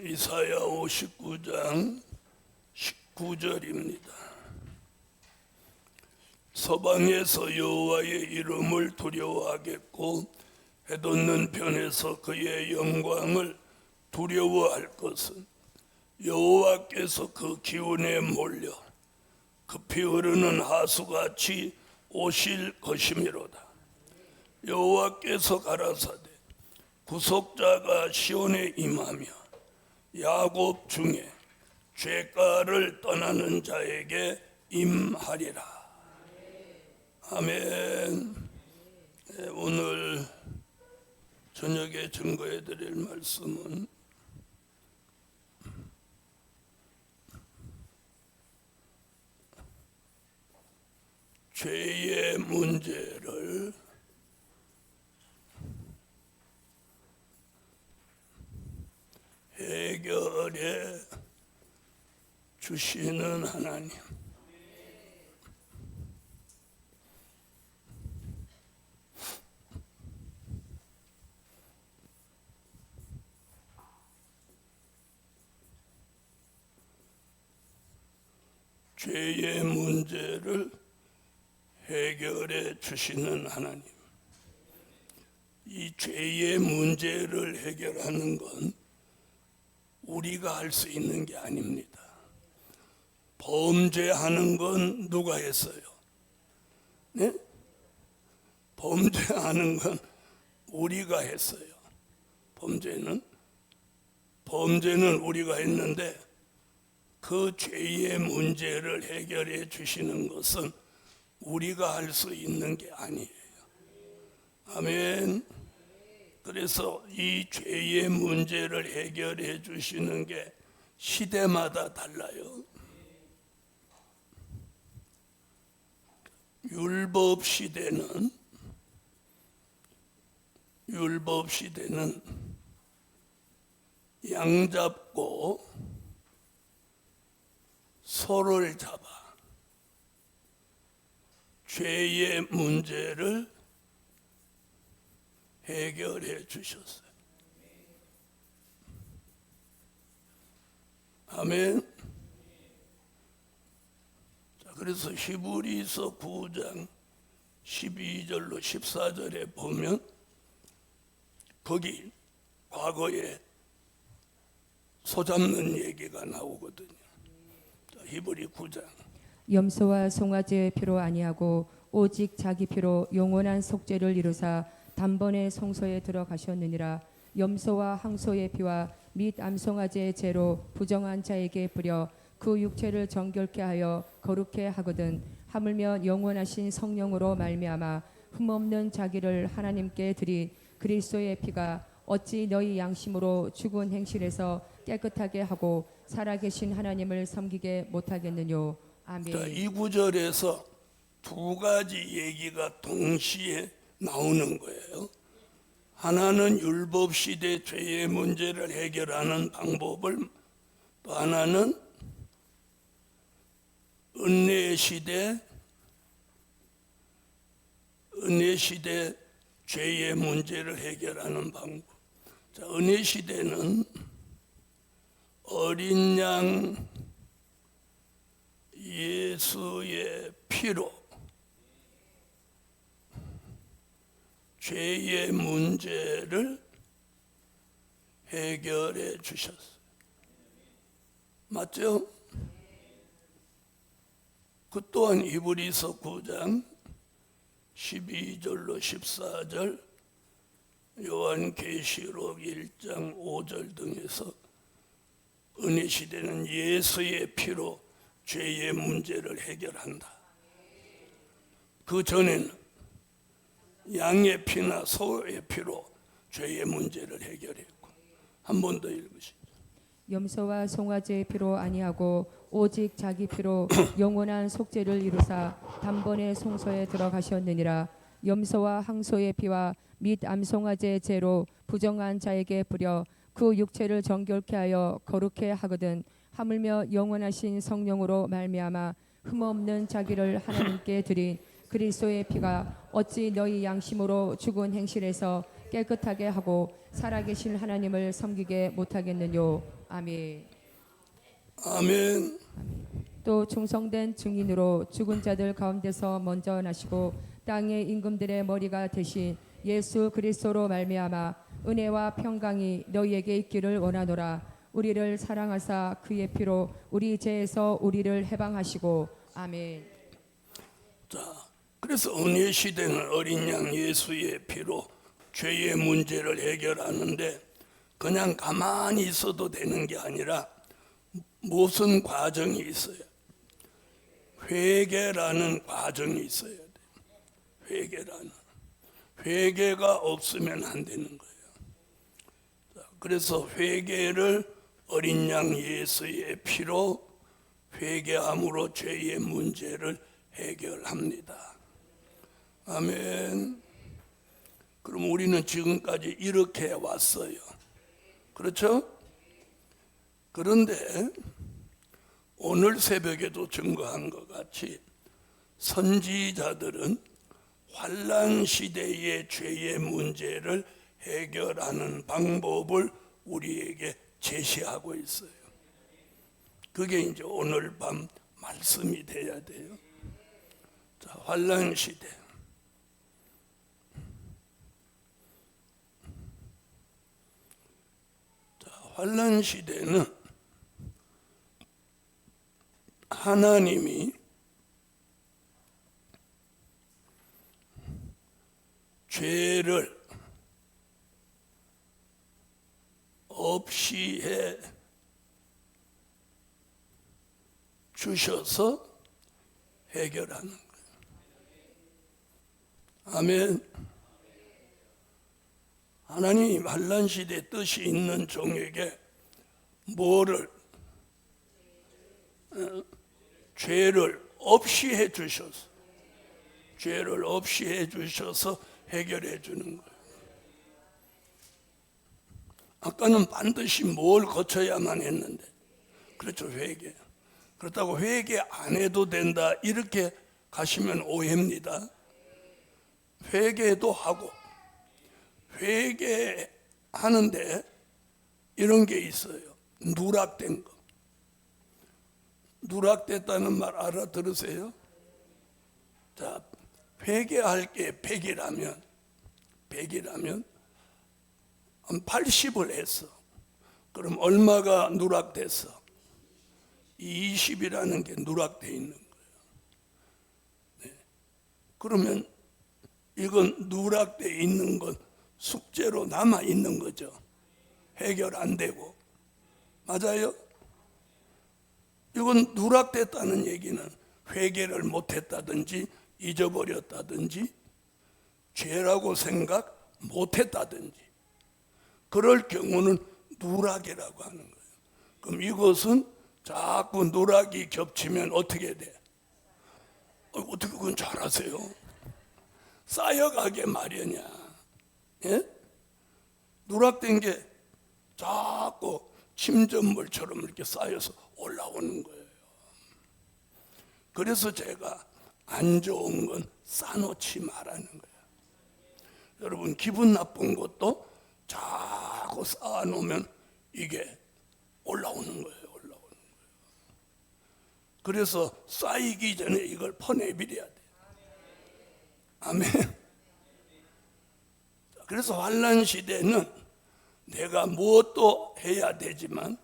이사야 59장 19절입니다. 서방에서 여호와의 이름을 두려워하겠고 해돋는 편에서 그의 영광을 두려워할 것은 여호와께서 그 기운에 몰려 급히 흐르는 하수같이 오실 것이미로다. 여호와께서 가라사대 구속자가 시온에 임하며 야곱 중에 죄가를 떠나는 자에게 임하리라. 아멘. 네, 오늘 저녁에 증거해 드릴 말씀은 죄의 문제를 해결해 주시는 하나님. 죄의 문제를 해결해 주시는 하나님. 이 죄의 문제를 해결하는 건 우리가 할 수 있는 게 아닙니다. 범죄하는 건 누가 했어요? 네? 범죄하는 건 우리가 했어요. 범죄는 우리가 했는데 그 죄의 문제를 해결해 주시는 것은 우리가 할 수 있는 게 아니에요. 아멘. 그래서 이 죄의 문제를 해결해 주시는 게 시대마다 달라요. 율법 시대는 양 잡고 소를 잡아 죄의 문제를 해결해 주셨어요. 아멘. 자, 그래서 히브리서 9장 12절로 14절에 보면 거기 과거에 소 잡는 얘기가 나오거든요. 자, 히브리 9장. 염소와 송아지의 피로 아니하고 오직 자기 피로 영원한 속죄를 이루사 단번에 성소에 들어가셨느니라. 염소와 항소의 피와 및 암송아지의 죄로 부정한 자에게 뿌려 그 육체를 정결케 하여 거룩케 하거든 하물며 영원하신 성령으로 말미암아 흠없는 자기를 하나님께 드린 그리스도의 피가 어찌 너희 양심으로 죽은 행실에서 깨끗하게 하고 살아계신 하나님을 섬기게 못하겠느뇨. 아멘. 자, 이 구절에서 두 가지 얘기가 동시에 나오는 거예요. 하나는 율법 시대 죄의 문제를 해결하는 방법을, 또 하나는 은혜 시대 죄의 문제를 해결하는 방법. 자, 은혜 시대는 어린 양 예수의 피로 죄의 문제를 해결해 주셨어요. 맞죠? 그 또한 히브리서 9장 12절로 14절, 요한계시록 1장 5절 등에서 은혜 시대는 예수의 피로 죄의 문제를 해결한다. 그 전에는 양의 피나 소의 피로 죄의 문제를 해결했고. 한 번 더 읽으시죠. 염소와 송아지의 피로 아니하고 오직 자기 피로 영원한 속죄를 이루사 단번에 성소에 들어가셨느니라. 염소와 항소의 피와 및 암송아지의 죄로 부정한 자에게 뿌려 그 육체를 정결케 하여 거룩케 하거든 하물며 영원하신 성령으로 말미암아 흠없는 자기를 하나님께 드린 그리스도의 피가 어찌 너희 양심으로 죽은 행실에서 깨끗하게 하고 살아계신 하나님을 섬기게 못하겠느뇨. 아멘. 아멘. 또 충성된 증인으로 죽은 자들 가운데서 먼저 나시고 땅의 임금들의 머리가 되신 예수 그리스도로 말미암아 은혜와 평강이 너희에게 있기를 원하노라. 우리를 사랑하사 그의 피로 우리 죄에서 우리를 해방하시고. 아멘. 자, 그래서 은혜 시대는 어린 양 예수의 피로 죄의 문제를 해결하는데 그냥 가만히 있어도 되는 게 아니라 무슨 과정이 있어요? 회개라는 과정이 있어야 돼. 회개가 없으면 안 되는 거예요. 자, 그래서 회개를 어린 양 예수의 피로 회개함으로 죄의 문제를 해결합니다. 아멘. 그럼 우리는 지금까지 이렇게 왔어요. 그렇죠? 그런데 오늘 새벽에도 증거한 것 같이 선지자들은 환난 시대의 죄의 문제를 해결하는 방법을 우리에게 제시하고 있어요. 그게 이제 오늘 밤 말씀이 돼야 돼요. 자, 환난 시대. 자, 환난 시대는 하나님이 죄를 없이 해 주셔서 해결하는 거예요. 아멘. 하나님이 환난 시대 뜻이 있는 종에게 뭐를 죄를 없이 해 주셔서 해결해 주는 거예요. 아까는 반드시 뭘 거쳐야만 했는데, 그렇죠, 회개. 그렇다고 회개 안 해도 된다 이렇게 가시면 오해입니다. 회개도 하고, 회개하는데 이런 게 있어요. 누락된 거. 누락됐다는 말 알아들으세요? 자, 회개할 게 100이라면 한 80을 했어. 그럼 얼마가 누락됐어? 20이라는 게 누락돼 있는 거예요. 네. 그러면 이건 누락돼 있는 건 숙제로 남아 있는 거죠. 해결 안 되고. 맞아요? 이건 누락됐다는 얘기는 회개를 못했다든지 잊어버렸다든지 죄라고 생각 못했다든지 그럴 경우는 누락이라고 하는 거예요. 그럼 이것은 자꾸 누락이 겹치면 어떻게 돼? 어떻게 그건 잘하세요? 쌓여가게 마련이야. 예? 누락된 게 자꾸 침전물처럼 이렇게 쌓여서 올라오는 거예요. 그래서 제가 안 좋은 건 쌓아놓지 말라는 거예요. 여러분, 기분 나쁜 것도 자꾸 쌓아놓으면 이게 올라오는 거예요. 그래서 쌓이기 전에 이걸 퍼내버려야 돼요. 아멘. 그래서 환난 시대는 내가 무엇도 해야 되지만,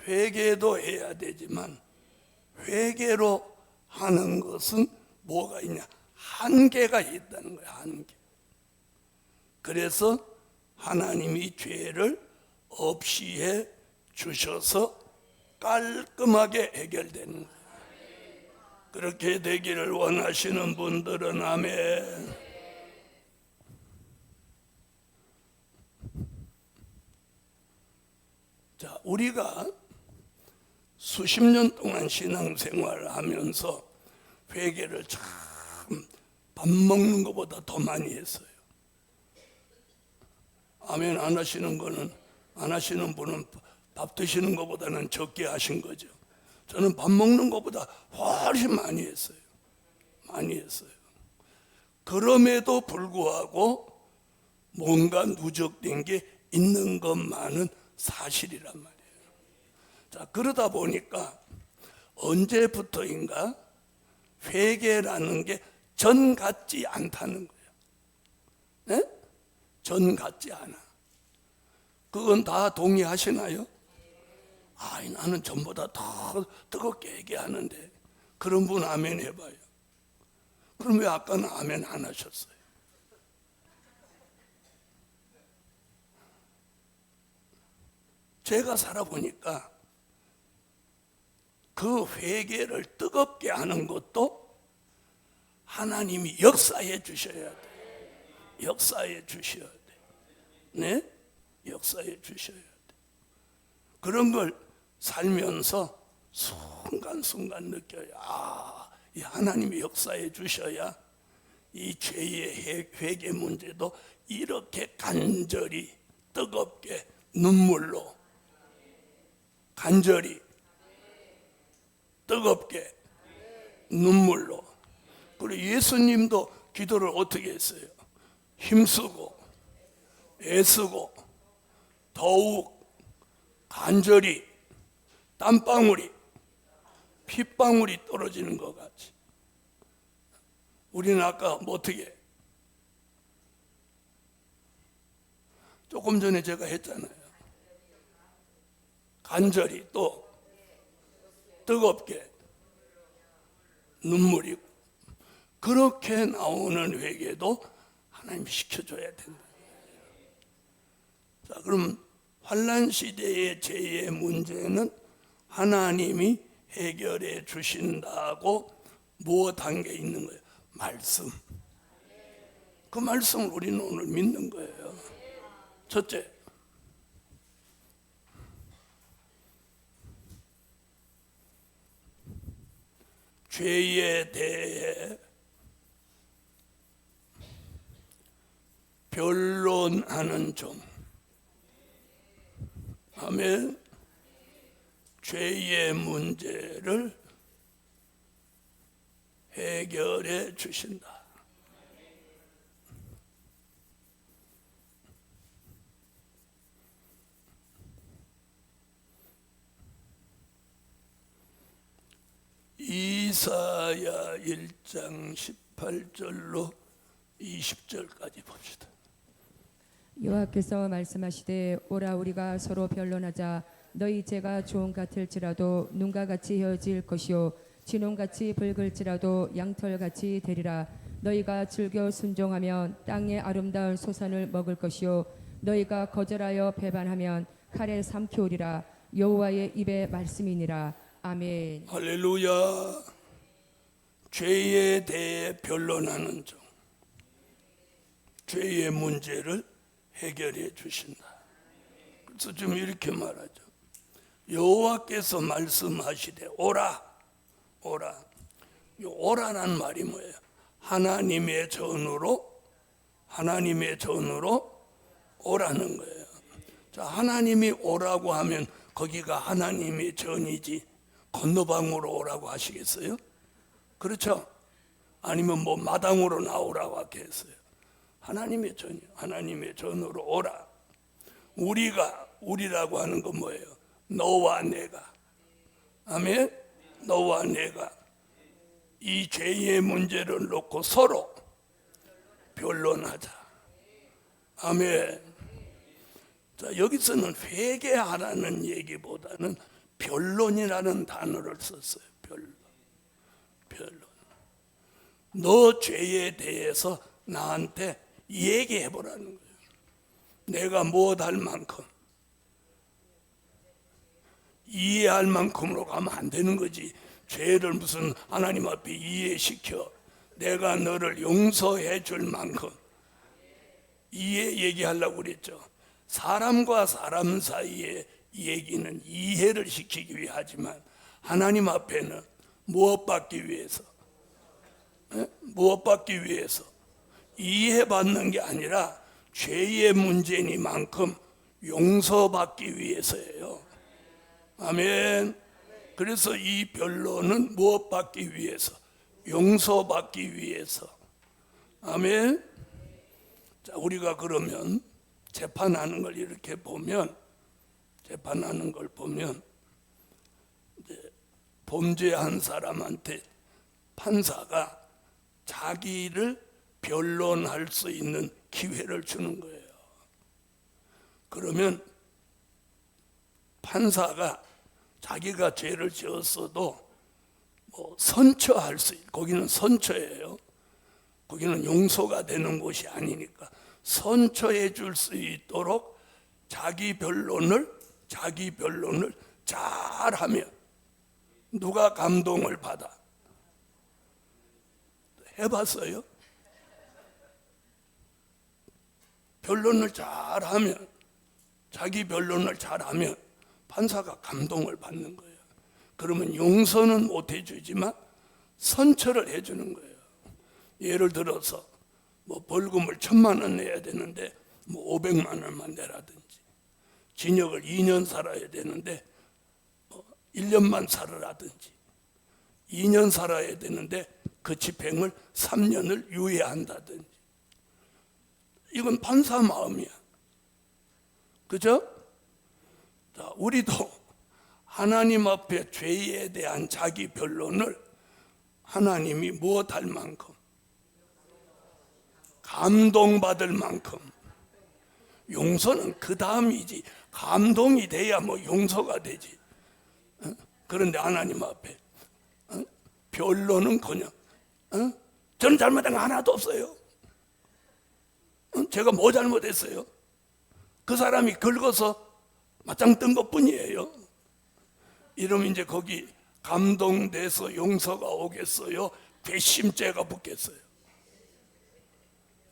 회개도 해야 되지만, 회개로 하는 것은 뭐가 있냐? 한계가 있다는 거예요. 한계. 그래서 하나님이 죄를 없이 해 주셔서 깔끔하게 해결되는 거예요. 그렇게 되기를 원하시는 분들은 아멘. 자, 우리가 수십 년 동안 신앙생활을 하면서 회개를 참 밥 먹는 것보다 더 많이 했어요. 아멘. 안 하시는 분은 밥 드시는 것보다는 적게 하신 거죠. 저는 밥 먹는 것보다 훨씬 많이 했어요. 그럼에도 불구하고 뭔가 누적된 게 있는 것만은 사실이란 말이에요. 자, 그러다 보니까 언제부터인가 회개라는 게 전 같지 않다는 거예요. 네? 전 같지 않아. 그건 다 동의하시나요? 아, 나는 전보다 더 뜨겁게 얘기하는데. 그런 분 아멘 해봐요. 그럼 왜 아까는 아멘 안 하셨어요? 제가 살아보니까 그 회개를 뜨겁게 하는 것도 하나님이 역사해 주셔야 돼. 역사해 주셔야 돼. 네? 역사해 주셔야 돼. 그런 걸 살면서 순간순간 느껴요. 아, 이 하나님이 역사해 주셔야 이 죄의 회개 문제도 이렇게 간절히 뜨겁게 눈물로 간절히 뜨겁게 눈물로. 그리고 예수님도 기도를 어떻게 했어요? 힘쓰고 애쓰고 더욱 간절히 땀방울이 핏방울이 떨어지는 것 같이. 우리는 아까 뭐 어떻게 조금 전에 제가 했잖아요. 간절히 또 뜨겁게 눈물이고. 그렇게 나오는 회개도 하나님이 시켜줘야 된다. 자, 그럼 환난 시대의 죄의 문제는 하나님이 해결해 주신다고 무엇한 게 있는 거예요? 말씀. 그 말씀을 우리는 오늘 믿는 거예요. 첫째, 죄에 대해 변론하는 종. 아멘. 죄의 문제를 해결해 주신다. 이사야 1장 18절로 20절까지 봅시다. 여호와께서 말씀하시되 오라 우리가 서로 변론하자. 너희 죄가 주홍 같을지라도 눈과 같이 헤어질 것이요 진홍같이 붉을지라도 양털같이 되리라. 너희가 즐겨 순종하면 땅의 아름다운 소산을 먹을 것이요 너희가 거절하여 배반하면 칼에 삼키오리라. 여호와의 입의 말씀이니라. 아멘. 할렐루야. 죄에 대해 변론하는 종. 죄의 문제를 해결해 주신다. 그래서 좀 이렇게 말하죠. 여호와께서 말씀하시되 오라. 오라. 이 오라는 말이 뭐예요? 하나님의 전으로 오라는 거예요. 자, 하나님이 오라고 하면 거기가 하나님의 전이지 건너방으로 오라고 하시겠어요? 그렇죠? 아니면 뭐 마당으로 나오라고 하겠어요? 하나님의 전이요. 하나님의 전으로 오라. 우리라고 하는 건 뭐예요? 너와 내가. 아멘. 너와 내가 이 죄의 문제를 놓고 서로 변론하자. 아멘. 자, 여기서는 회개하라는 얘기보다는 변론이라는 단어를 썼어요. 변론. 너 죄에 대해서 나한테 얘기해 보라는 거예요. 내가 무엇할 만큼 이해할 만큼으로 가면 안 되는 거지. 죄를 무슨 하나님 앞에 이해시켜 내가 너를 용서해 줄 만큼 얘기하려고 그랬죠. 사람과 사람 사이의 얘기는 이해를 시키기 위해 하지만 하나님 앞에는 무엇 받기 위해서? 무엇 받기 위해서? 이해받는 게 아니라 죄의 문제니만큼 용서받기 위해서예요. 아멘. 그래서 이 변론은 무엇 받기 위해서? 용서받기 위해서. 아멘. 자, 우리가 그러면 재판하는 걸 이렇게 보면, 이제 범죄한 사람한테 판사가 자기를 변론할 수 있는 기회를 주는 거예요. 그러면 판사가 자기가 죄를 지었어도 뭐 선처할 수 있고, 거기는 선처예요. 거기는 용서가 되는 곳이 아니니까 선처해 줄 수 있도록 자기 변론을 잘하면 누가 감동을 받아? 해봤어요? 변론을 잘하면, 자기 변론을 잘하면 판사가 감동을 받는 거예요. 그러면 용서는 못 해주지만 선처를 해주는 거예요. 예를 들어서 뭐 벌금을 1,000만 원 내야 되는데 뭐 500만 원만 내라든지, 징역을 2년 살아야 되는데 뭐 1년만 살으라든지, 2년 살아야 되는데 그 집행을 3년을 유예한다든지. 이건 판사 마음이야. 그죠? 자, 우리도 하나님 앞에 죄에 대한 자기 변론을 하나님이 무엇할 만큼, 감동받을 만큼, 용서는 그 다음이지, 감동이 돼야 뭐 용서가 되지. 그런데 하나님 앞에 변론은 저는 잘못한 거 하나도 없어요. 제가 뭐 잘못했어요? 그 사람이 긁어서 맞짱 뜬 것뿐이에요. 이러면 이제 거기 감동돼서 용서가 오겠어요? 괘씸죄가 붙겠어요?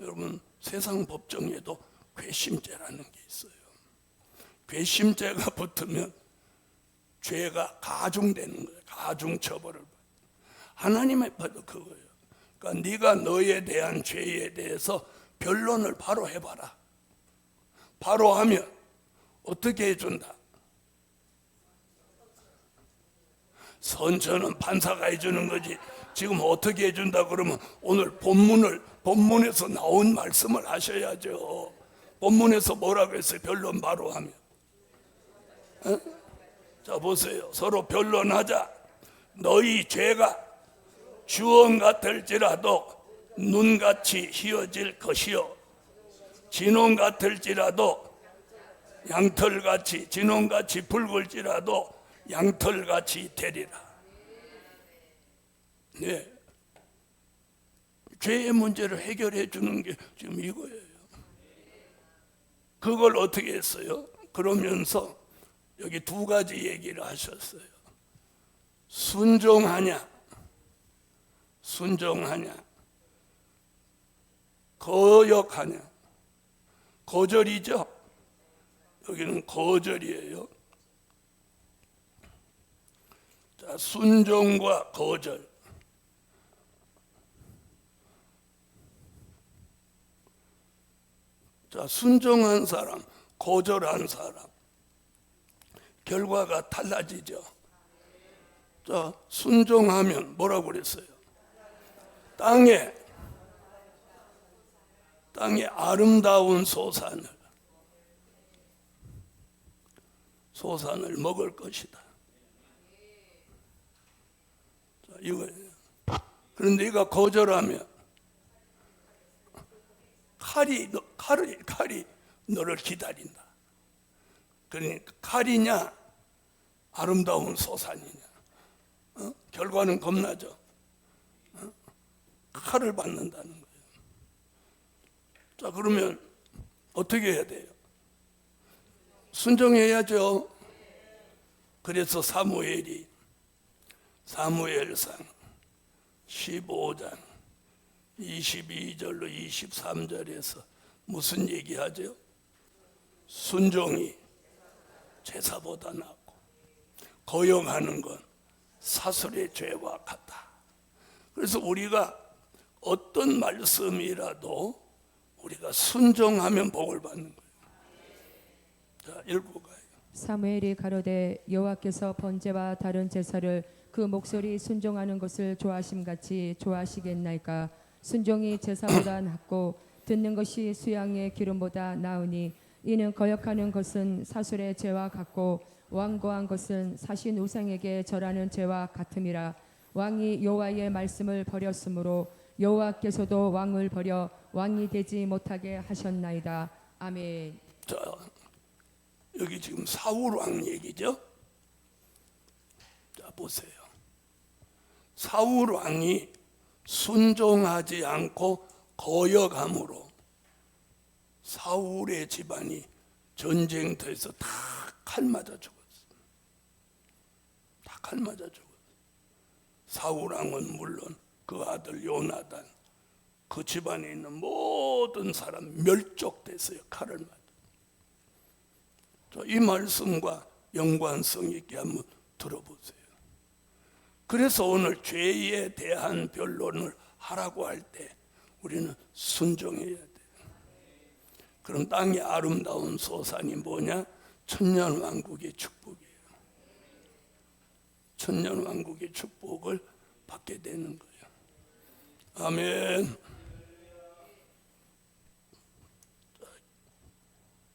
여러분, 세상 법정에도 괘씸죄라는 게 있어요. 괘씸죄가 붙으면 죄가 가중되는 거예요. 가중처벌을. 하나님 앞에도 그거예요. 그러니까 네가 너에 대한 죄에 대해서 변론을 바로 해봐라. 바로 하면 어떻게 해준다? 선처는 판사가 해주는 거지. 지금 어떻게 해준다 그러면 오늘 본문에서 나온 말씀을 하셔야죠. 본문에서 뭐라고 했어요? 변론 바로 하면. 자, 보세요. 서로 변론하자. 너희 죄가 주홍 같을지라도 눈같이 희어질 것이요, 진홍 같을지라도 양털같이, 진홍같이 붉을지라도 양털같이 되리라. 네, 죄의 문제를 해결해 주는 게 지금 이거예요. 그걸 어떻게 했어요? 그러면서 여기 두 가지 얘기를 하셨어요. 순종하냐, 거역하냐. 거절이죠. 여기는 거절이에요. 자, 순종과 거절. 자, 순종한 사람, 거절한 사람, 결과가 달라지죠. 자, 순종하면 뭐라고 그랬어요? 땅에 아름다운 소산을 먹을 것이다. 자, 이거예요. 그런데 이가 거절하면 칼이 너를 기다린다. 그러니까 칼이냐 아름다운 소산이냐, 결과는 겁나죠. 칼을 받는다는 거예요. 자, 그러면 어떻게 해야 돼요? 순종해야죠. 그래서 사무엘이 사무엘상 15장 22절로 23절에서 무슨 얘기하죠? 순종이 제사보다 낫고 거역하는 건 사슬의 죄와 같다. 그래서 우리가 어떤 말씀이라도 우리가 순종하면 복을 받는 거예요. 자, 읽고 가요. 사무엘이 가로되 여호와께서 번제와 다른 제사를 그 목소리 순종하는 것을 좋아하심같이 좋아하시겠나이까. 순종이 제사보다 낫고 듣는 것이 수양의 기름보다 나으니 이는 거역하는 것은 사술의 죄와 같고 완고한 것은 사신 우상에게 절하는 죄와 같음이라. 왕이 여호와의 말씀을 버렸으므로 여호와께서도 왕을 버려 왕이 되지 못하게 하셨나이다. 아멘. 자, 여기 지금 사울 왕 얘기죠. 자, 보세요. 사울 왕이 순종하지 않고 거역함으로 사울의 집안이 전쟁터에서 다 칼 맞아 죽었어. 다 칼 맞아 죽었어. 사울 왕은 물론 그 아들 요나단, 그 집안에 있는 모든 사람 멸족됐어요. 칼을 맞아. 이 말씀과 연관성 있게 한번 들어보세요. 그래서 오늘 죄에 대한 변론을 하라고 할 때 우리는 순종해야 돼요. 그럼 땅의 아름다운 소산이 뭐냐? 천년왕국의 축복이에요. 천년왕국의 축복을 받게 되는 거예요. 아멘.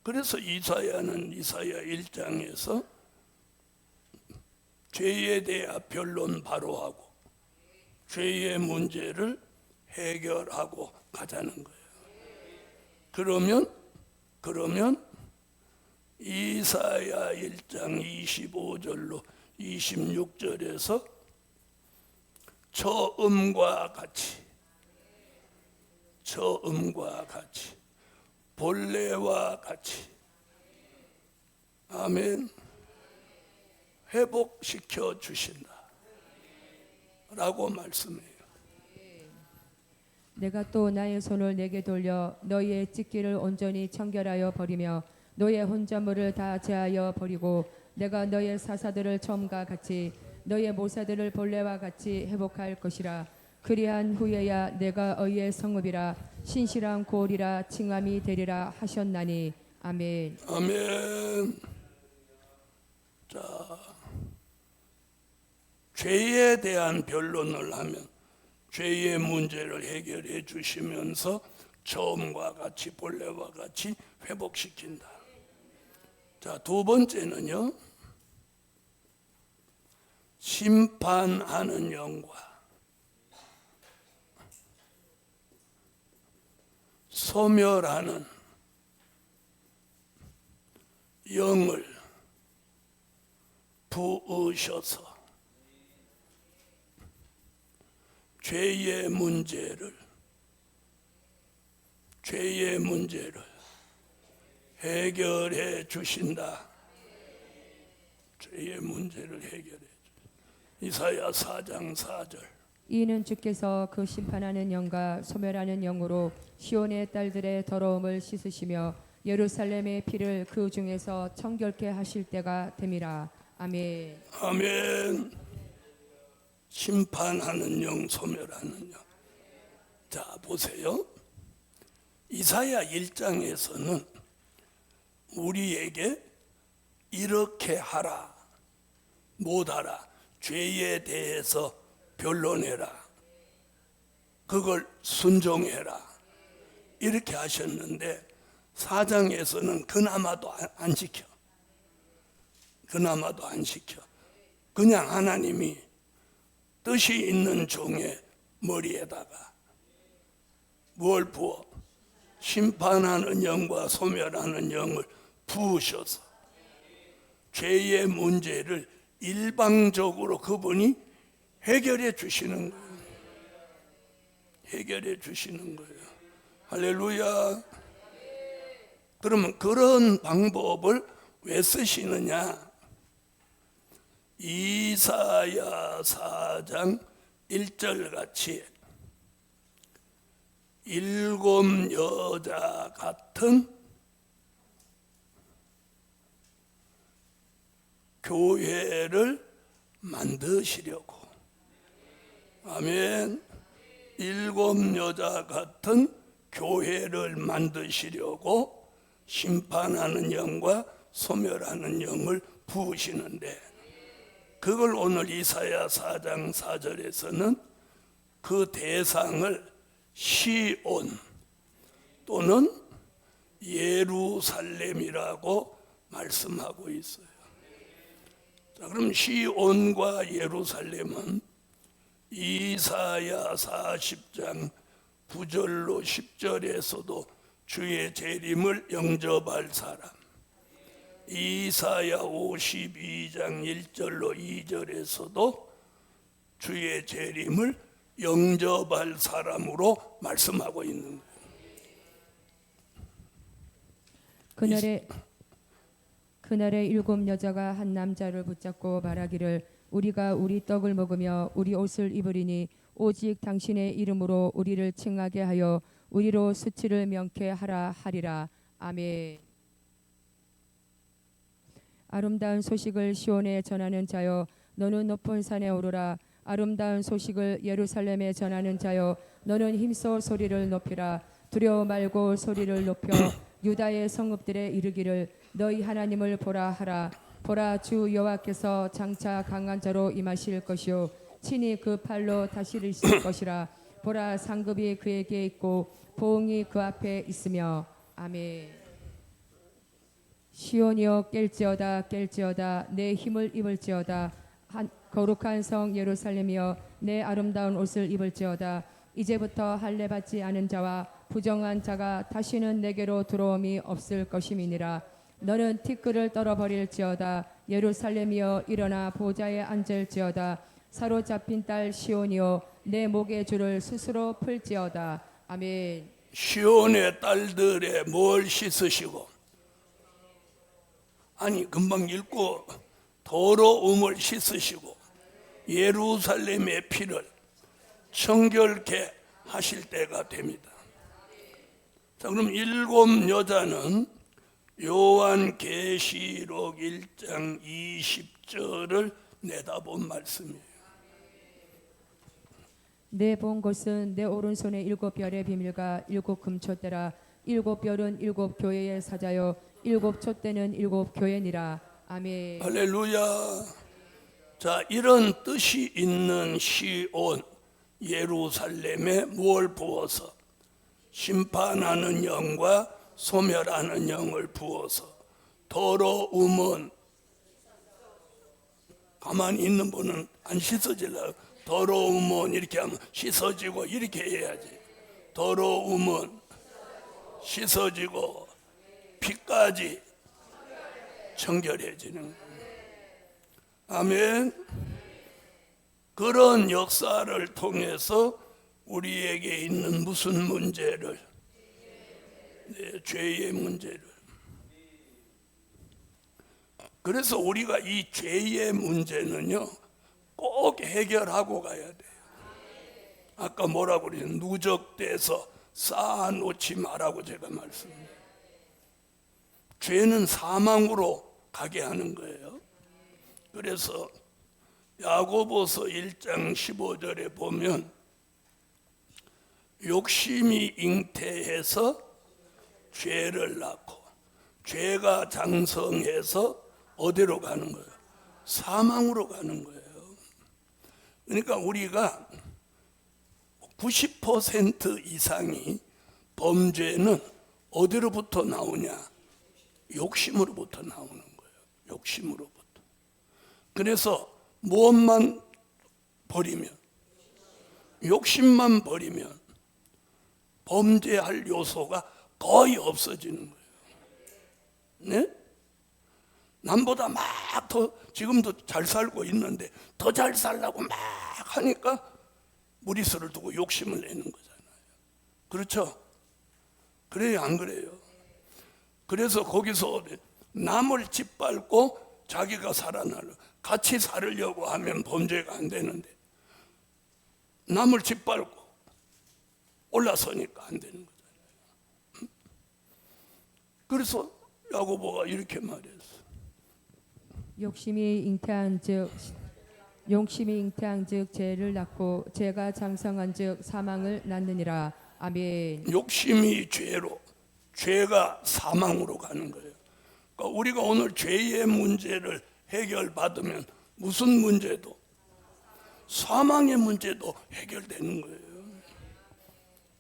그래서 이사야는 이사야 1장에서 죄에 대해 변론 바로 하고 죄의 문제를 해결하고 가자는 거예요. 그러면 이사야 1장 25절로 26절에서 저음과 같이 본래와 같이 아멘 회복시켜 주신다 라고 말씀해요. 내가 또 나의 손을 내게 돌려 너희의 찢기를 온전히 청결하여 버리며 너희의 혼자물을 다 제하여 버리고 내가 너희의 사사들을 처음과 같이 너희의 모사들을 본래와 같이 회복할 것이라. 그리한 후에야 내가 너희의 성읍이라 신실한 고을이라 칭함이 되리라 하셨나니. 아멘. 아멘. 자, 죄에 대한 변론을 하면 죄의 문제를 해결해 주시면서 처음과 같이 본래와 같이 회복시킨다. 자, 두 번째는요, 심판하는 영과 소멸하는 영을 부으셔서 죄의 문제를 해결해 주신다. 죄의 문제를 해결해 주신다. 이사야 4장 4절. 이는 주께서 그 심판하는 영과 소멸하는 영으로 시온의 딸들의 더러움을 씻으시며 예루살렘의 피를 그 중에서 청결케 하실 때가 됨이라. 아멘. 아멘. 심판하는 영, 소멸하는 영. 자, 보세요. 이사야 1장에서는 우리에게 이렇게 하라, 못하라, 죄에 대해서 변론해라, 그걸 순종해라 이렇게 하셨는데 4장에서는 그나마도 안 지켜. 그냥 하나님이 뜻이 있는 종의 머리에다가 뭘 부어? 심판하는 영과 소멸하는 영을 부으셔서 죄의 문제를 일방적으로 그분이 해결해 주시는 거예요. 할렐루야. 그러면 그런 방법을 왜 쓰시느냐? 이사야 4장 1절 같이 일곱 여자 같은 교회를 만드시려고. 아멘. 일곱 여자 같은 교회를 만드시려고 심판하는 영과 소멸하는 영을 부으시는데, 그걸 오늘 이사야 4장 4절에서는 그 대상을 시온 또는 예루살렘이라고 말씀하고 있어요. 자, 그럼 시온과 예루살렘은 이사야 40장 9절로 10절에서도 주의 재림을 영접할 사람, 이사야 52장 1절로 2절에서도 주의 재림을 영접할 사람으로 말씀하고 있는 거예요. 그날에 일곱 여자가 한 남자를 붙잡고 말하기를 우리가 우리 떡을 먹으며 우리 옷을 입으리니 오직 당신의 이름으로 우리를 칭하게 하여 우리로 수치를 명쾌하라 하리라. 아멘. 아름다운 소식을 시온에 전하는 자여 너는 높은 산에 오르라. 아름다운 소식을 예루살렘에 전하는 자여 너는 힘써 소리를 높이라. 두려워 말고 소리를 높여 유다의 성읍들에 이르기를 너희 하나님을 보라 하라. 보라, 주 여호와께서 장차 강한 자로 임하실 것이요 친히 그 팔로 다스리실 것이라. 보라, 상급이 그에게 있고 보응이 그 앞에 있으며. 아멘. 시온이여 깰지어다 깰지어다 내 힘을 입을지어다. 거룩한 성 예루살렘이여 내 아름다운 옷을 입을지어다. 이제부터 할례 받지 않은 자와 부정한 자가 다시는 내게로 들어옴이 없을 것임이니라. 너는 티끌을 떨어버릴지어다. 예루살렘이여 일어나 보좌에 앉을지어다. 사로잡힌 딸 시온이여 내 목의 줄을 스스로 풀지어다. 아멘. 시온의 딸들의 뭘 씻으시고, 아니 금방 읽고 더러움을 씻으시고 예루살렘의 피를 청결케 하실 때가 됩니다. 자, 그럼 일곱 여자는 요한계시록 1장 20절을 내다본 말씀이에요. 내 본 것은 내 오른손에 일곱 별의 비밀과 일곱 금촛대라. 일곱 별은 일곱 교회의 사자요 일곱 촛대는 일곱 교회니라. 아멘. 할렐루야. 자, 이런 뜻이 있는 시온 예루살렘에 무엇을 부어서? 심판하는 영과 소멸하는 영을 부어서. 더러움은 가만히 있는 분은 안 씻어질라. 더러움은 이렇게 하면 씻어지고 이렇게 해야지. 더러움은 씻어지고 피까지 청결해지는 거예요. 아멘. 그런 역사를 통해서 우리에게 있는 무슨 문제를, 죄의 문제를. 그래서 우리가 이 죄의 문제는요 꼭 해결하고 가야 돼요. 아까 뭐라고 그랬어요? 누적돼서 쌓아놓지 말라고 제가 말씀드려요. 죄는 사망으로 가게 하는 거예요. 그래서 야고보서 1장 15절에 보면 욕심이 잉태해서 죄를 낳고 죄가 장성해서 어디로 가는 거예요? 사망으로 가는 거예요. 그러니까 우리가 90% 이상이 범죄는 어디로부터 나오냐? 욕심으로부터 나오는 거예요. 욕심으로부터. 그래서 무엇만 버리면, 욕심만 버리면 범죄할 요소가 거의 없어지는 거예요. 네? 남보다 막 더 지금도 잘 살고 있는데 더 잘 살려고 막 하니까 무리수를 두고 욕심을 내는 거잖아요. 그렇죠? 그래요, 안 그래요? 그래서 거기서 남을 짓밟고 자기가 살아나려 같이 살으려고 하면 범죄가 안 되는데 남을 짓밟고 올라서니까 안 되는 거잖아요. 그래서 야고보가 이렇게 말했어. 욕심이 잉태한즉 죄를 낳고 죄가 장성한즉 사망을 낳느니라. 아멘. 욕심이 죄로, 죄가 사망으로 가는 거예요. 그러니까 우리가 오늘 죄의 문제를 해결받으면 무슨 문제도, 사망의 문제도 해결되는 거예요.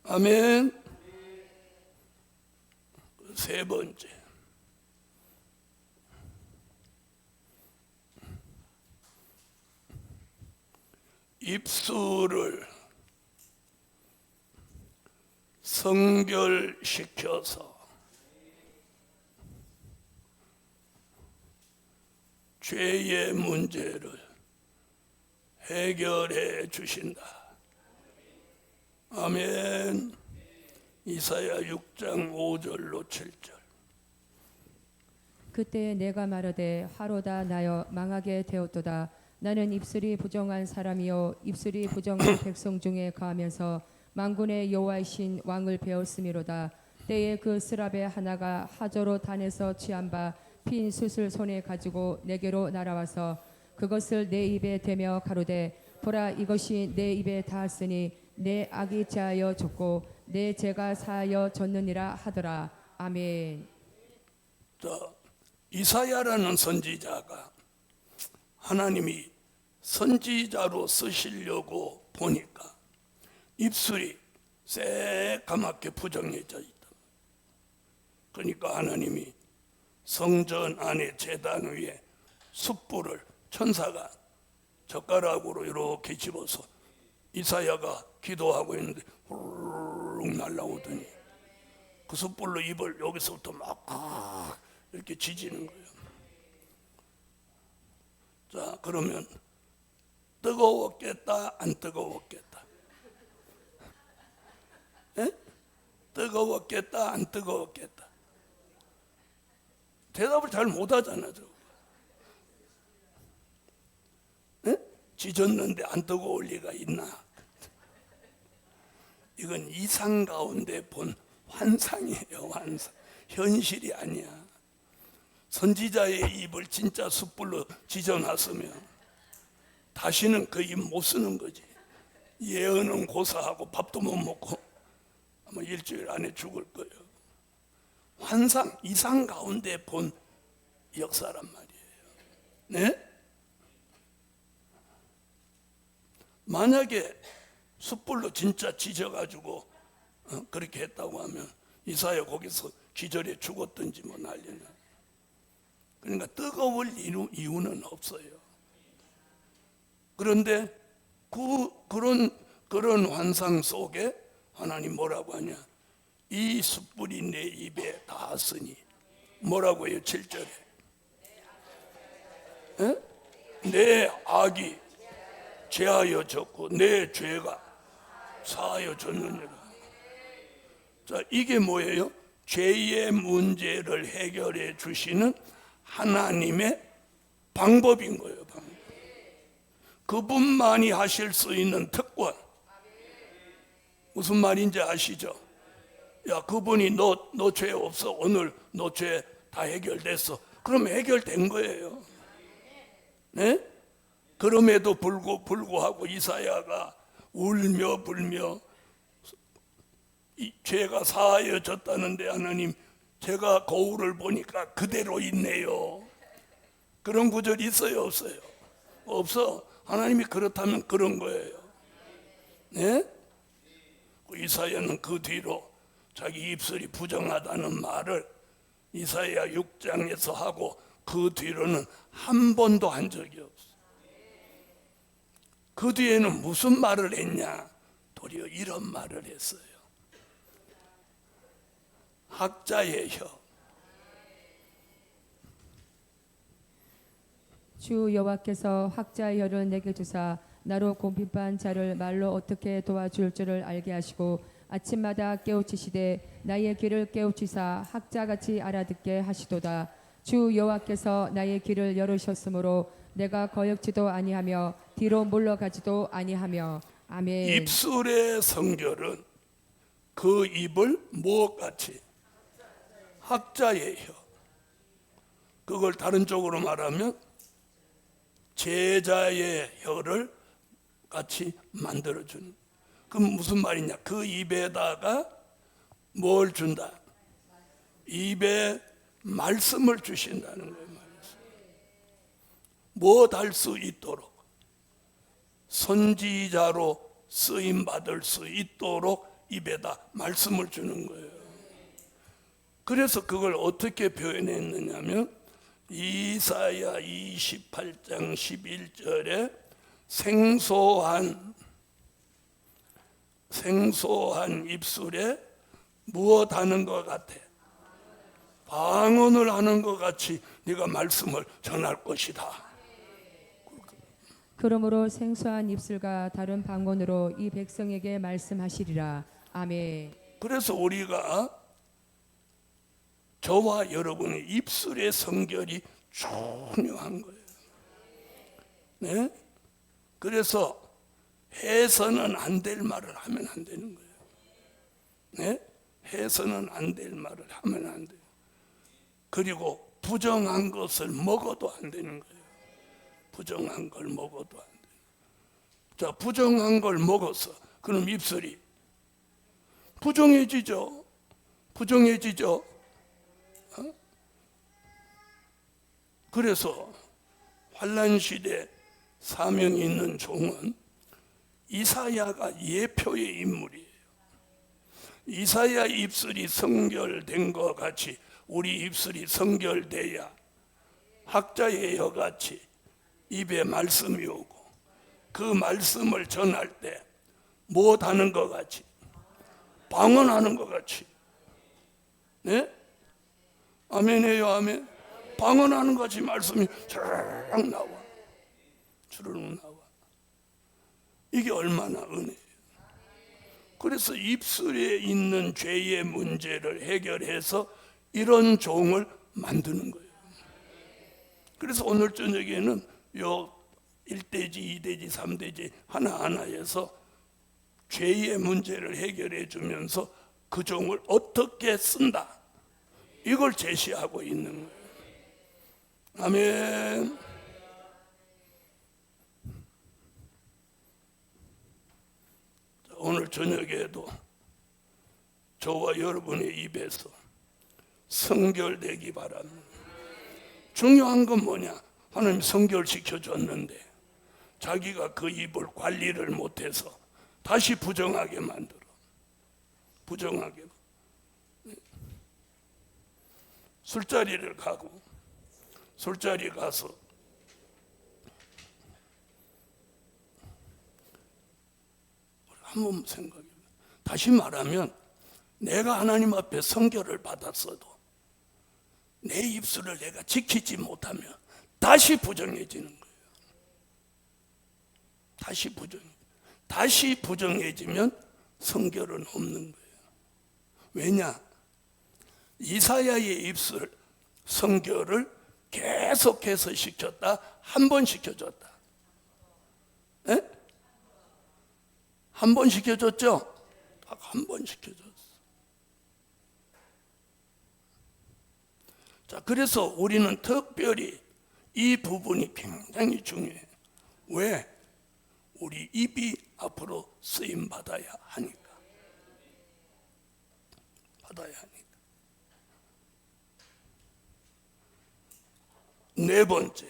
아멘. 세 번째, 입술을 성결시켜서 죄의 문제를 해결해 주신다. 아멘. 이사야 6장 5절로 7절. 그때 내가 말하되 하로다 나여 망하게 되었도다. 나는 입술이 부정한 사람이요 입술이 부정한 백성 중에 거하면서 만군의 여호와이신 왕을 배웠음이로다. 때에 그 스랍의 하나가 하저로 단에서 취한 바 핀 숯을 손에 가지고 내게로 날아와서 그것을 내 입에 대며 가로되 보라 이것이 내 입에 닿았으니 내 악이 제하여 졌고 내 죄가 사하여 졌느니라 하더라. 아멘. 자, 이사야라는 선지자가 하나님이 선지자로 쓰시려고 보니까 입술이 새까맣게 부정해져 있다. 그러니까 하나님이 성전 안에 제단 위에 숯불을 천사가 젓가락으로 이렇게 집어서 이사야가 기도하고 있는데 후루룩 날라오더니 그 숯불로 입을 여기서부터 막 이렇게 지지는 거예요. 자, 그러면 뜨거웠겠다, 안 뜨거웠겠다? 에? 뜨거웠겠다, 안 뜨거웠겠다? 대답을 잘 못하잖아. 지졌는데 안 뜨거울 리가 있나? 이건 이상 가운데 본 환상이에요. 환상. 현실이 아니야. 선지자의 입을 진짜 숯불로 지져놨으면 다시는 그 입 못 쓰는 거지. 예언은 고사하고 밥도 못 먹고 아마 일주일 안에 죽을 거예요. 환상, 이상 가운데 본 역사란 말이에요. 네? 만약에 숯불로 진짜 지져가지고 그렇게 했다고 하면 이사야 거기서 기절해 죽었든지 뭐 난리는. 그러니까 뜨거울 이유는 없어요. 그런데 그런 환상 속에 하나님 뭐라고 하냐? 이 숯불이 내 입에 닿았으니 뭐라고 해요? 7절에 내 악이 제하여 졌고 내 죄가 사하여 졌느니라. 자, 이게 뭐예요? 죄의 문제를 해결해 주시는 하나님의 방법인 거예요. 방법. 그분만이 하실 수 있는 특권. 무슨 말인지 아시죠? 야, 그분이 너 죄 없어. 오늘 너 죄 다 해결됐어. 그럼 해결된 거예요. 네? 그럼에도 불구하고 이사야가 울며 불며 이 죄가 사하여졌다는데 하나님 제가 거울을 보니까 그대로 있네요. 그런 구절이 있어요, 없어요? 없어. 하나님이 그렇다면 그런 거예요. 네? 이사야는 그 뒤로 자기 입술이 부정하다는 말을 이사야 6장에서 하고 그 뒤로는 한 번도 한 적이 없어. 그 뒤에는 무슨 말을 했냐? 도리어 이런 말을 했어요. 학자의 혀. 주 여호와께서 학자의 혀를 내게 주사 나로 공핍한 자를 말로 어떻게 도와줄 줄을 알게 하시고 아침마다 깨우치시되 나의 귀를 깨우치사 학자같이 알아듣게 하시도다. 주 여호와께서 나의 귀를 열으셨으므로 내가 거역지도 아니하며 뒤로 물러가지도 아니하며. 아멘. 입술의 성결은 그 입을 무엇같이? 학자의 혀. 그걸 다른 쪽으로 말하면 제자의 혀를 같이 만들어주는. 그럼 무슨 말이냐? 그 입에다가 뭘 준다? 입에 말씀을 주신다는 거예요. 무엇 할 수 있도록? 선지자로 쓰임 받을 수 있도록 입에다 말씀을 주는 거예요. 그래서 그걸 어떻게 표현했느냐면 이사야 28장 11절에 생소한 입술에 무엇 하는 것 같아? 방언을 하는 것 같이 네가 말씀을 전할 것이다. 그러므로 생소한 입술과 다른 방언으로 이 백성에게 말씀하시리라. 아멘. 그래서 우리가 저와 여러분의 입술의 성결이 중요한 거예요. 네? 그래서 해서는 안 될 말을 하면 안 되는 거예요. 네? 해서는 안 될 말을 하면 안 돼요. 그리고 부정한 것을 먹어도 안 되는 거예요. 부정한 걸 먹어도 안 돼요. 자, 부정한 걸 먹어서 그럼 입술이 부정해지죠. 부정해지죠. 그래서 환난 시대 사명이 있는 종은 이사야가 예표의 인물이에요. 이사야 입술이 성결된 것 같이 우리 입술이 성결돼야 학자의 여같이 입에 말씀이 오고 그 말씀을 전할 때 못하는 것 같이 방언하는 것 같이, 네? 아멘해요. 아멘. 방언하는 것 같이 말씀이 주르륵 나와. 주르륵 나와. 이게 얼마나 은혜예요. 그래서 입술에 있는 죄의 문제를 해결해서 이런 종을 만드는 거예요. 그래서 오늘 저녁에는 요 1대지, 2대지, 3대지 하나하나에서 죄의 문제를 해결해 주면서 그 종을 어떻게 쓴다, 이걸 제시하고 있는 거예요. 아멘. 오늘 저녁에도 저와 여러분의 입에서 성결되기 바랍니다. 중요한 건 뭐냐? 하나님 성결시켜 줬는데 자기가 그 입을 관리를 못해서 다시 부정하게 만들어. 부정하게. 술자리를 가고 술자리 가서 한번 생각해. 다시 말하면 내가 하나님 앞에 성결을 받았어도 내 입술을 내가 지키지 못하면 다시 부정해지는 거예요. 다시 부정해지면 성결은 없는 거예요. 왜냐? 이사야의 입술 성결을 계속해서 시켰다. 한 번 시켜줬다. 에? 한 번 시켜줬죠? 딱 한 번 시켜줬어. 자, 그래서 우리는 특별히 이 부분이 굉장히 중요해. 왜? 우리 입이 앞으로 쓰임 받아야 하니까. 네 번째,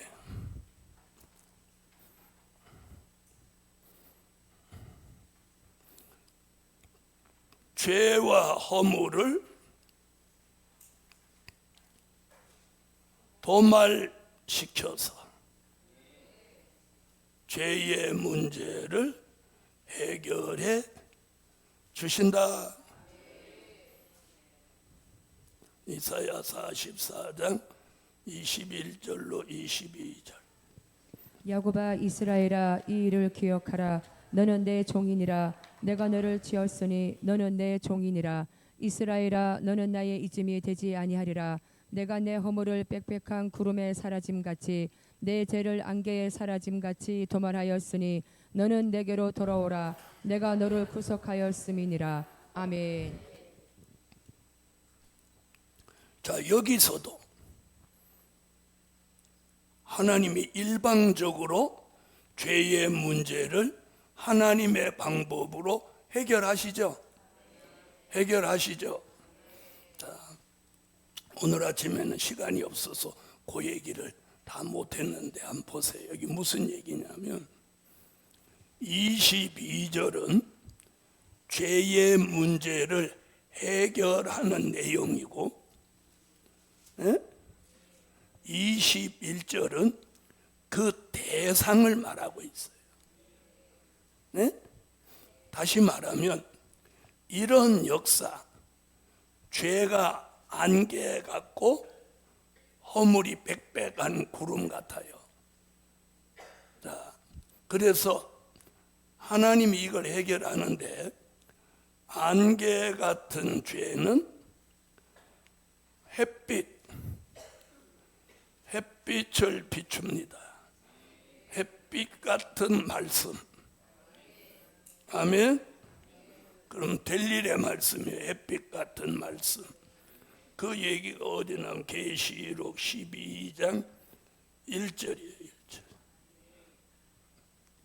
죄와 허물을 도말시켜서 죄의 문제를 해결해 주신다. 이사야 44장 21절로 22절. 야곱아 이스라엘아 이 일을 기억하라. 너는 내 종이니라. 내가 너를 지었으니 너는 내 종이니라. 이스라엘아 너는 나의 이짐이 되지 아니하리라. 내가 내 허물을 빽빽한 구름에 사라짐같이 내 죄를 안개에 사라짐같이 도말하였으니 너는 내게로 돌아오라. 내가 너를 구속하였음이니라. 아멘. 자, 여기서도 하나님이 일방적으로 죄의 문제를 하나님의 방법으로 해결하시죠. 자, 오늘 아침에는 시간이 없어서 그 얘기를 다 못했는데 한번 보세요. 여기 무슨 얘기냐면 22절은 죄의 문제를 해결하는 내용이고 21절은 그 대상을 말하고 있어요. 네? 다시 말하면 이런 역사, 죄가 안개 같고 허물이 빽빽한 구름 같아요. 자, 그래서 하나님이 이걸 해결하는데 안개 같은 죄는 햇빛을 비춥니다. 햇빛 같은 말씀. 아멘. 그럼 될 일의 말씀이에요. 햇빛 같은 말씀. 그 얘기가 어디 나오면 계시록 12장 1절이에요. 1절.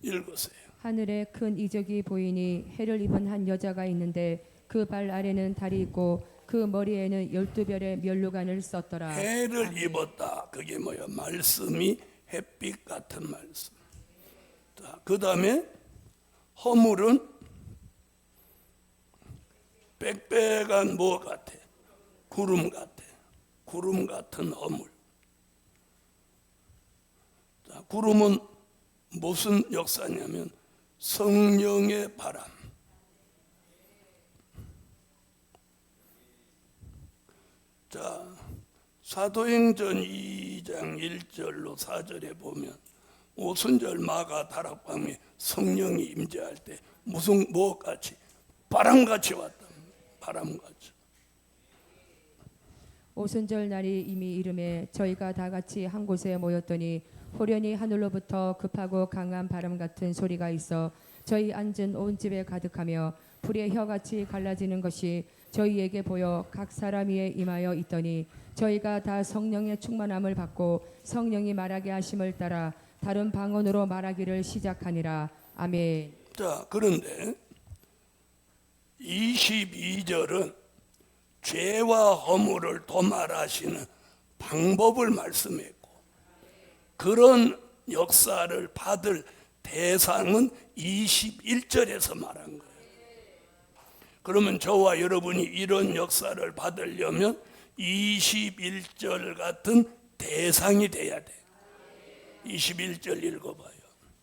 읽으세요. 하늘에 큰 이적이 보이니 해를 입은 한 여자가 있는데 그 발 아래는 달이 있고 그 머리에는 12별의 면류관을 썼더라. 해를 입었다. 그게 뭐야? 말씀이 햇빛 같은 말씀. 자, 그 다음에 허물은 빽빽한 뭐 같아? 구름 같아. 구름 같은 허물. 자, 구름은 무슨 역사냐면 성령의 바람. 자, 사도행전 2장 1절로 4절에 보면 오순절 마가 다락방에 성령이 임재할 때 무슨 무엇같이 바람같이 왔다. 바람같이. 오순절 날이 이미 이름에 저희가 다 같이 한 곳에 모였더니 호련히 하늘로부터 급하고 강한 바람 같은 소리가 있어 저희 앉은 온 집에 가득하며 불의 혀같이 갈라지는 것이 저희에게 보여 각 사람 위에 임하여 있더니 저희가 다 성령의 충만함을 받고 성령이 말하게 하심을 따라 다른 방언으로 말하기를 시작하니라. 아멘. 자, 그런데 22절은 죄와 허물을 도말하시는 방법을 말씀했고 그런 역사를 받을 대상은 21절에서 말한 거예요. 그러면 저와 여러분이 이런 역사를 받으려면 21절 같은 대상이 돼야 돼. 21절 읽어봐요.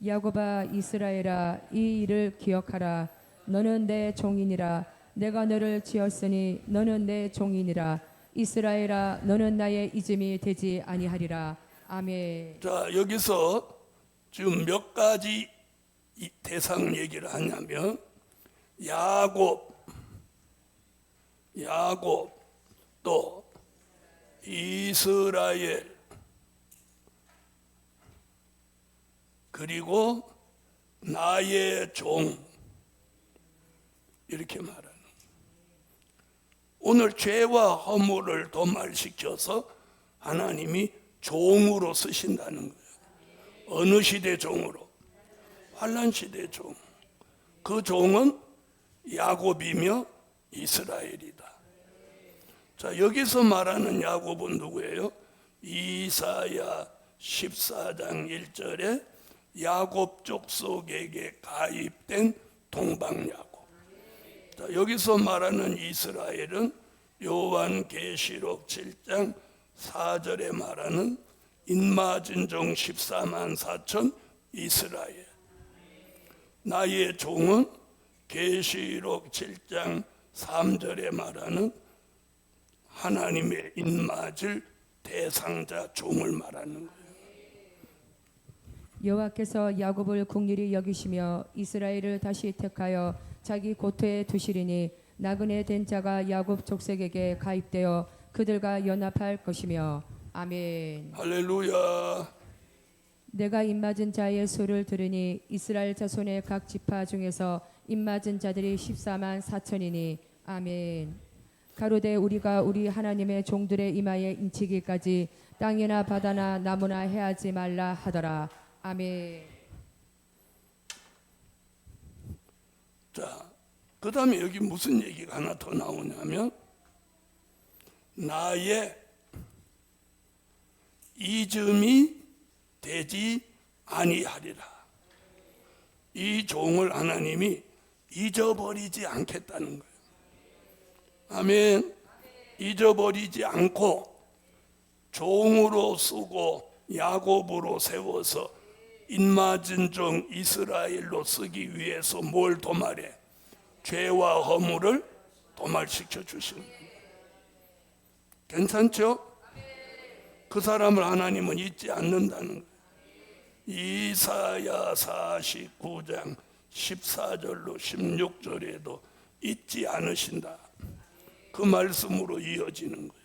야곱아 이스라엘아 이 일을 기억하라. 너는 내 종이니라. 내가 너를 지었으니 너는 내 종이니라. 이스라엘아 너는 나의 이름이 되지 아니하리라. 아멘. 자, 여기서 지금 몇 가지 이 대상 얘기를 하냐면 야곱 또 이스라엘 그리고 나의 종 이렇게 말하는. 오늘 죄와 허물을 도말시켜서 하나님이 종으로 쓰신다는 거예요. 어느 시대 종으로? 환난 시대 종. 그 종은 야곱이며 이스라엘이다. 자, 여기서 말하는 야곱은 누구예요? 이사야 14장 1절에 야곱 족속에게 가입된 동방야곱. 자, 여기서 말하는 이스라엘은 요한계시록 7장 4절에 말하는 인마진종 14만 4천 이스라엘. 나의 종은 계시록 7장 3절에 말하는 하나님의 인맞을 대상자 종을 말하는 거예요. 여호와께서 야곱을 긍휼히 여기시며 이스라엘을 다시 택하여 자기 고토에 두시리니 나그네 된 자가 야곱 족속에게 가입되어 그들과 연합할 것이며. 아멘. 할렐루야. 내가 입맞은 자의 수를 들으니 이스라엘 자손의 각 지파 중에서 입맞은 자들이 14만 4천이니. 아멘. 가로되 우리가 우리 하나님의 종들의 이마에 인치기까지 땅이나 바다나 나무나 해하지 말라 하더라. 아멘. 자, 그 다음에 여기 무슨 얘기가 하나 더 나오냐면 나의 이름이 되지 아니하리라. 이 종을 하나님이 잊어버리지 않겠다는 거예요. 아멘. 잊어버리지 않고 종으로 쓰고 야곱으로 세워서 인맞은 종 이스라엘로 쓰기 위해서 뭘 도말해? 죄와 허물을 도말시켜 주시는 거예요. 괜찮죠? 그 사람을 하나님은 잊지 않는다는 거예요. 이사야 49장 14절로 16절에도 잊지 않으신다. 그 말씀으로 이어지는 거예요.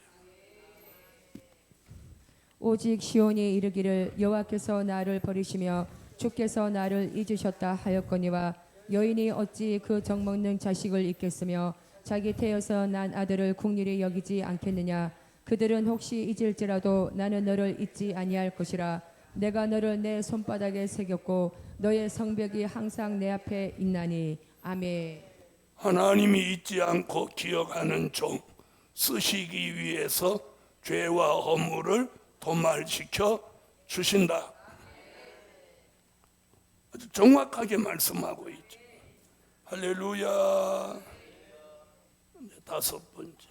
오직 시온이 이르기를 여호와께서 나를 버리시며 주께서 나를 잊으셨다 하였거니와 여인이 어찌 그 정먹는 자식을 잊겠으며 자기 태여서 난 아들을 국률이 여기지 않겠느냐. 그들은 혹시 잊을지라도 나는 너를 잊지 아니할 것이라. 내가 너를 내 손바닥에 새겼고 너의 성벽이 항상 내 앞에 있나니. 아멘. 하나님이 잊지 않고 기억하는 종 쓰시기 위해서 죄와 허물을 도말시켜 주신다. 아주 정확하게 말씀하고 있죠. 할렐루야. 다섯 번째,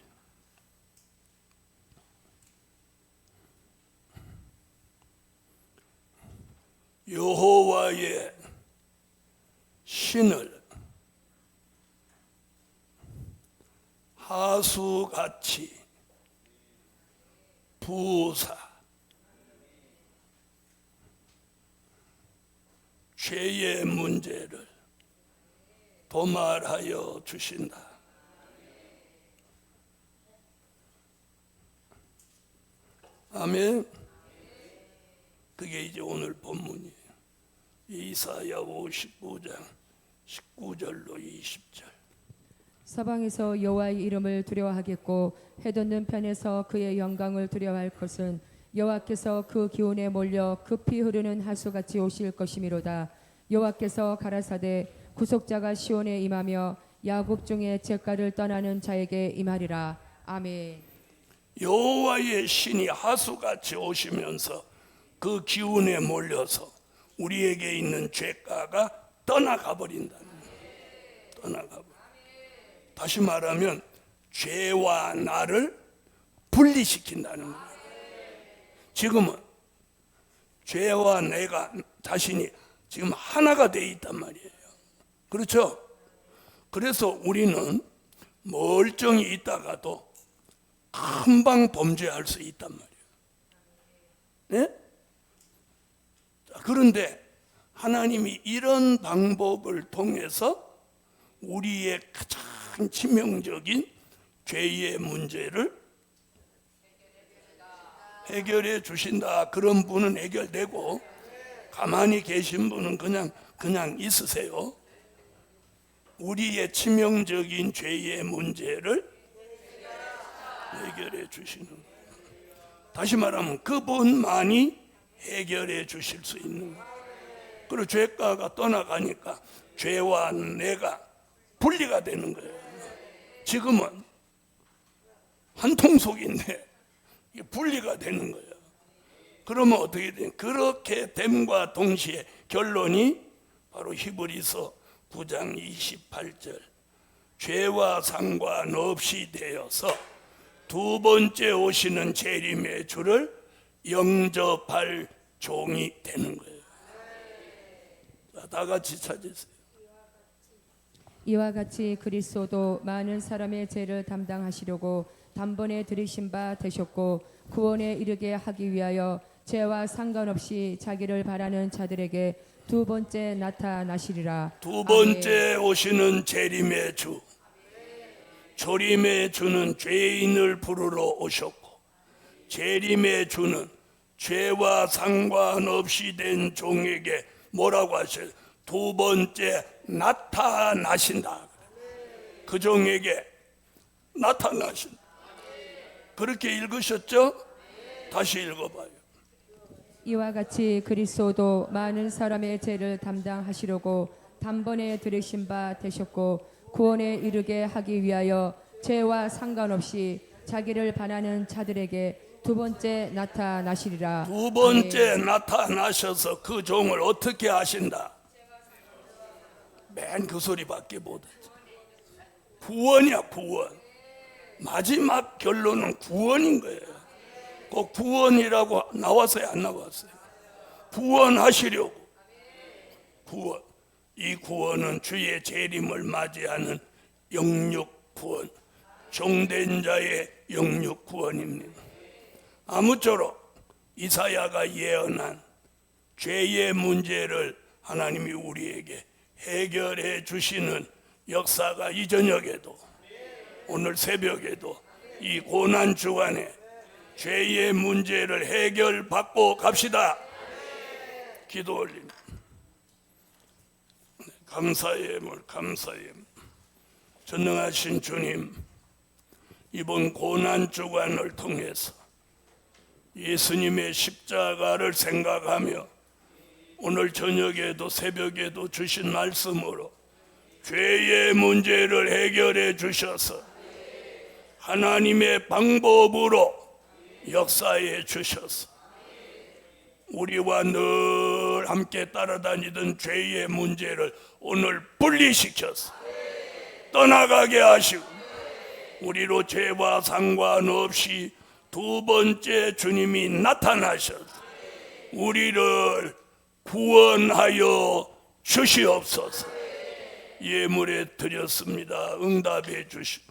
여호와의 신을 하수같이 부으사 죄의 문제를 도말하여 주신다. 아멘. 그게 이제 오늘 본문이에요. 이사야 59장 19절로 20절. 사방에서 여호와의 이름을 두려워하겠고 해돋는 편에서 그의 영광을 두려워할 것은 여호와께서 그 기운에 몰려 급히 흐르는 하수같이 오실 것이미로다. 여호와께서 가라사대 구속자가 시온에 임하며 야곱 중에 죄가를 떠나는 자에게 임하리라. 아멘. 여호와의 신이 하수같이 오시면서 그 기운에 몰려서 우리에게 있는 죄가가 떠나가 버린다는 거예요. 떠나가 버려. 다시 말하면 죄와 나를 분리시킨다는 거예요. 지금은 죄와 내가 자신이 지금 하나가 돼 있단 말이에요. 그렇죠? 그래서 우리는 멀쩡히 있다가도 금방 범죄할 수 있단 말이에요. 네? 그런데 하나님이 이런 방법을 통해서 우리의 가장 치명적인 죄의 문제를 해결해 주신다. 그런 분은 해결되고 가만히 계신 분은 그냥 있으세요. 우리의 치명적인 죄의 문제를 해결해 주시는 거예요. 다시 말하면 그분만이 해결해 주실 수 있는 거예요. 그리고 죄가가 떠나가니까 죄와 내가 분리가 되는 거예요. 지금은 한 통속인데 이게 분리가 되는 거예요. 그러면 어떻게 돼요? 그렇게 됨과 동시에 결론이 바로 히브리서 9장 28절 죄와 상관없이 되어서 두 번째 오시는 재림의 주를 영접할 종이 되는 거예요. 자, 다 같이 찾으세요. 이와 같이 그리스도도 많은 사람의 죄를 담당하시려고 단번에 들이신 바 되셨고 구원에 이르게 하기 위하여 죄와 상관없이 자기를 바라는 자들에게 두 번째 나타나시리라. 두 번째 오시는 재림의 주, 조림의 주는 죄인을 부르러 오셨고 재림의 주는 죄와 상관없이 된 종에게 뭐라고 하셔요? 두 번째 나타나신다. 그 종에게 나타나신다. 그렇게 읽으셨죠? 다시 읽어봐요. 이와 같이 그리스도도 많은 사람의 죄를 담당하시려고 단번에 들으신 바 되셨고 구원에 이르게 하기 위하여 죄와 상관없이 자기를 바라는 자들에게 두 번째 나타나시리라. 두 번째 나타나셔서 그 종을 어떻게 하신다? 맨 그 소리밖에 못하지. 구원이야, 구원. 마지막 결론은 구원인 거예요. 꼭 구원이라고 나왔어요, 안 나왔어요? 구원하시려고. 구원. 이 구원은 주의 재림을 맞이하는 영육 구원, 종된 자의 영육 구원입니다. 아무쪼록 이사야가 예언한 죄의 문제를 하나님이 우리에게 해결해 주시는 역사가 이 저녁에도, 오늘 새벽에도 이 고난 주간에 죄의 문제를 해결받고 갑시다. 기도 올립니다. 감사의 물, 감사의 물. 전능하신 주님, 이번 고난 주간을 통해서 예수님의 십자가를 생각하며 오늘 저녁에도 새벽에도 주신 말씀으로 죄의 문제를 해결해 주셔서 하나님의 방법으로 역사해 주셔서 우리와 늘 함께 따라다니던 죄의 문제를 오늘 분리시켜서 떠나가게 하시고 우리로 죄와 상관없이 두 번째 주님이 나타나셔서 우리를 구원하여 주시옵소서. 예물에 드렸습니다. 응답해 주시고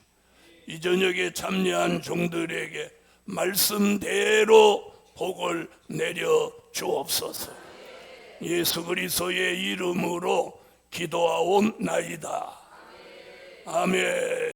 이 저녁에 참여한 종들에게 말씀대로 복을 내려 주옵소서. 예수 그리스도의 이름으로 기도하옵나이다. 아멘.